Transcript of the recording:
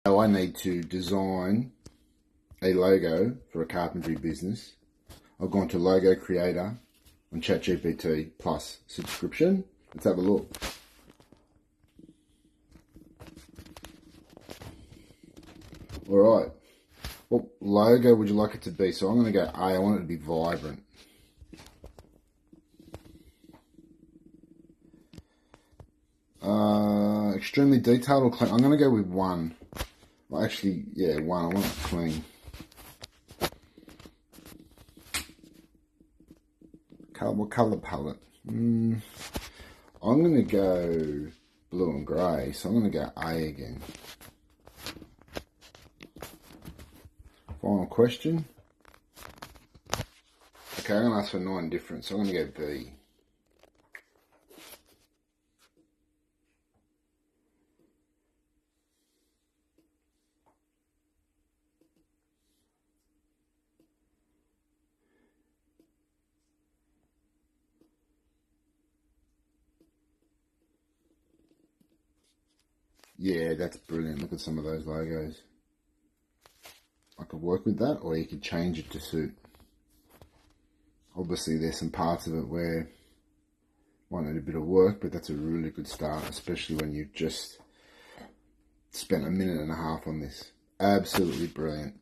So I need to design a logo for a carpentry business. I've gone to Logo Creator on ChatGPT plus subscription. Let's have a look. Alright, what logo would you like it to be? So I'm going to go A, I want it to be vibrant. Extremely detailed or clean? I'm going to go with 1. Well, actually, yeah, 1. I want it clean. What colour palette? I'm going to go blue and grey, so I'm going to go A again. Final question. Okay, I'm going to ask for 9 different, so I'm going to go B. Yeah, that's brilliant. Look at some of those logos. I could work with that, or you could change it to suit. Obviously, there's some parts of it where might need a bit of work, but that's a really good start, especially when you've just spent a minute and a half on this. Absolutely brilliant.